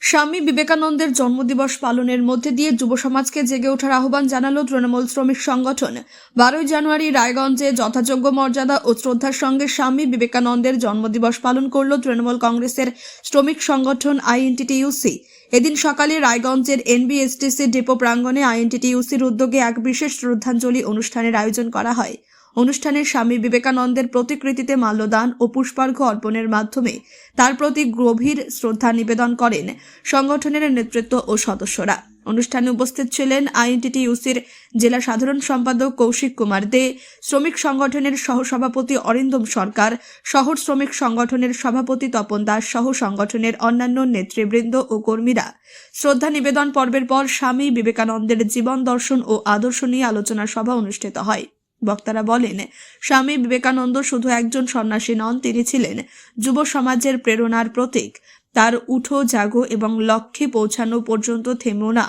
স্বামী বিবেকানন্দের জন্মদিবস পালনের মধ্যে দিয়ে যুব সমাজকে জেগে ওঠার আহ্বান জানালো তৃণমূল শ্রমিক সংগঠন। 12 জানুয়ারি রায়গঞ্জে যথাযোগ্য মর্যাদা ও শ্রদ্ধার সঙ্গে স্বামী বিবেকানন্দের জন্মদিবস পালন করল তৃণমূল কংগ্রেসের শ্রমিক সংগঠন আইএনটিটিইউসি। এদিন সকালে রায়গঞ্জের এনবিএসটিসি ডিপো প্রাঙ্গণে আইএনটিটিইউসির উদ্যোগে এক বিশেষ শ্রদ্ধাঞ্জলি অনুষ্ঠানের আয়োজন করা হয়। অনুষ্ঠানে স্বামী বিবেকানন্দের প্রতিকৃতিতে মাল্যদান ও পুষ্পার্ঘ্য অর্পণের মাধ্যমে তার প্রতি গভীর শ্রদ্ধা নিবেদন করেন সংগঠনের নেতৃত্ব ও সদস্যরা। অনুষ্ঠানে উপস্থিত ছিলেন আইএনটিটিইউসির জেলা সাধারণ সম্পাদক কৌশিক কুমার দে, শ্রমিক সংগঠনের সহসভাপতি অরিন্দম সরকার, শহর শ্রমিক সংগঠনের সভাপতি তপন দাস সহ সংগঠনের অন্যান্য নেতৃবৃন্দ ও কর্মীরা। শ্রদ্ধা নিবেদন পর্বের পর স্বামী বিবেকানন্দের জীবন দর্শন ও আদর্শ নিয়ে আলোচনা সভা অনুষ্ঠিত হয়। বক্তারা বলেন, স্বামী বিবেকানন্দ শুধু একজন সন্ন্যাসী নন, তিনি ছিলেন যুব সমাজের প্রেরণার প্রতীক। তার উঠো জাগো এবং লক্ষ্যে পৌঁছানো পর্যন্ত থেমো না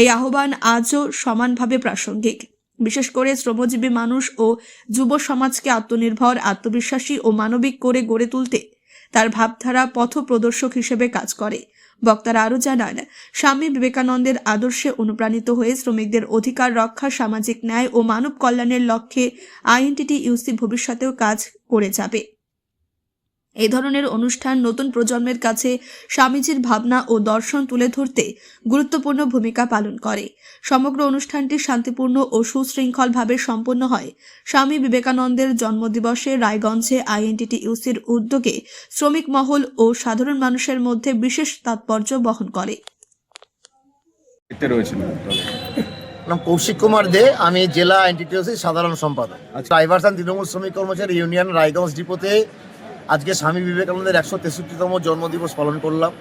এই আহ্বান আজও সমানভাবে প্রাসঙ্গিক। বিশেষ করে শ্রমজীবী মানুষ ও যুব সমাজকে আত্মনির্ভর, আত্মবিশ্বাসী ও মানবিক করে গড়ে তুলতে তার ভাবধারা পথপ্রদর্শক হিসেবে কাজ করে। বক্তারা আরও জানান, স্বামী বিবেকানন্দের আদর্শে অনুপ্রাণিত হয়ে শ্রমিকদের অধিকার রক্ষা, সামাজিক ন্যায় ও মানব কল্যাণের লক্ষ্যে আইএনটিটিইউসি ভবিষ্যতেও কাজ করে যাবে। এই ধরনের অনুষ্ঠান নতুন প্রজন্মের কাছে স্বামীজির ভাবনা ও দর্শন তুলে ধরতে গুরুত্বপূর্ণ ভূমিকা পালন করে। সমগ্র অনুষ্ঠানটি শান্তিপূর্ণ ও সুশৃঙ্খলভাবে সম্পন্ন হয়। স্বামী বিবেকানন্দের জন্মদিবসে রায়গঞ্জে আইএনটিটিইউসির উদ্যোগে শ্রমিক মহল ও সাধারণ মানুষের মধ্যে বিশেষ তাৎপর্য বহন করে। নাম কৌশিক কুমার দে, আমি জেলা আইএনটিটিইউসির সাধারণ সম্পাদক। ড্রাইভার্স অ্যান্ড তৃণমূল শ্রমিক কর্মচারী ইউনিয়ন রায়গঞ্জ ডিপোতে আজকে স্বামী বিবেকানন্দের 163তম জন্মদিবস পালন করলাম।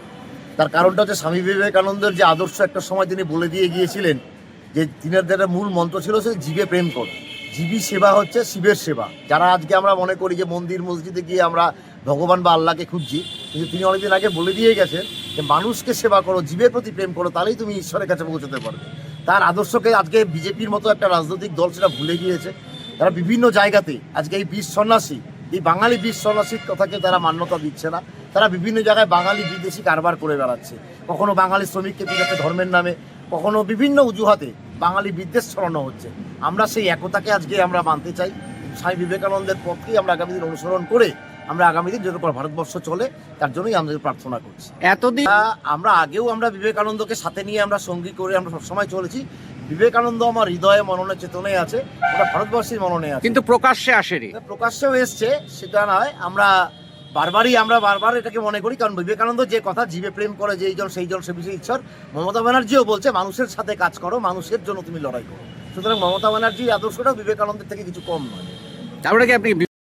তার কারণটা হচ্ছে স্বামী বিবেকানন্দের যে আদর্শ একটা সময় তিনি বলে দিয়ে গিয়েছিলেন, যে তিনের যেটা মূল মন্ত্র ছিল সে জীবে প্রেম কর, জীবী সেবা হচ্ছে শিবের সেবা। যারা আজকে আমরা মনে করি যে মন্দির মসজিদে গিয়ে আমরা ভগবান বা আল্লাহকে খুঁজছি, কিন্তু তিনি অনেকদিন আগে বলে দিয়ে গেছেন যে মানুষকে সেবা করো, জীবের প্রতি প্রেম করো, তাহলেই তুমি ঈশ্বরের কাছে পৌঁছতে পারবে। তার আদর্শকে আজকে বিজেপির মতো একটা রাজনৈতিক দল সেটা ভুলে গিয়েছে। তারা বিভিন্ন জায়গাতে আজকে এই বীর সন্ন্যাসী, এই বাঙালি বীর সন্ন্যাসীর কথাকে তারা মান্যতা দিচ্ছে না। তারা বিভিন্ন জায়গায় বাঙালি বিদেশি কারবার করে বেড়াচ্ছে। কখনো বাঙালি শ্রমিককে পিটাচ্ছে ধর্মের নামে, কখনো বিভিন্ন অজুহাতে বাঙালি বিদ্বেষ ছড়ানো হচ্ছে। আমরা সেই একতাকে আজকে আমরা মানতে চাই। স্বামী বিবেকানন্দের পথকেই আমরা আগামী দিন অনুসরণ করে আমরা আগামী দিন যত ভারতবর্ষ চলে তার জন্যই আমাদের প্রার্থনা করছি। এতদিন আমরা আগেও আমরা বিবেকানন্দকে সাথে নিয়ে আমরা সঙ্গী করে আমরা সবসময় চলেছি। বিবেকানন্দ আমার হৃদয়ে, মননে, চেতনায় আছে, ওটা ভারতবর্ষের মননে আছে, কিন্তু প্রকাশ্যে আসেনি। প্রকাশ্যেও এসছে, সেটা নয়। আমরা বারবার এটাকে মনে করি, কারণ বিবেকানন্দ যে কথা জীবে প্রেম করে যেই জন সেই জন সে বিষয়ে ঈশ্বর। মমতা ব্যানার্জিও বলছে মানুষের সাথে কাজ করো, মানুষের জন্য তুমি লড়াই করো। সুতরাং মমতা ব্যানার্জির আদর্শটাও বিবেকানন্দের থেকে কিছু কম নয়। তারপরে কি আপনি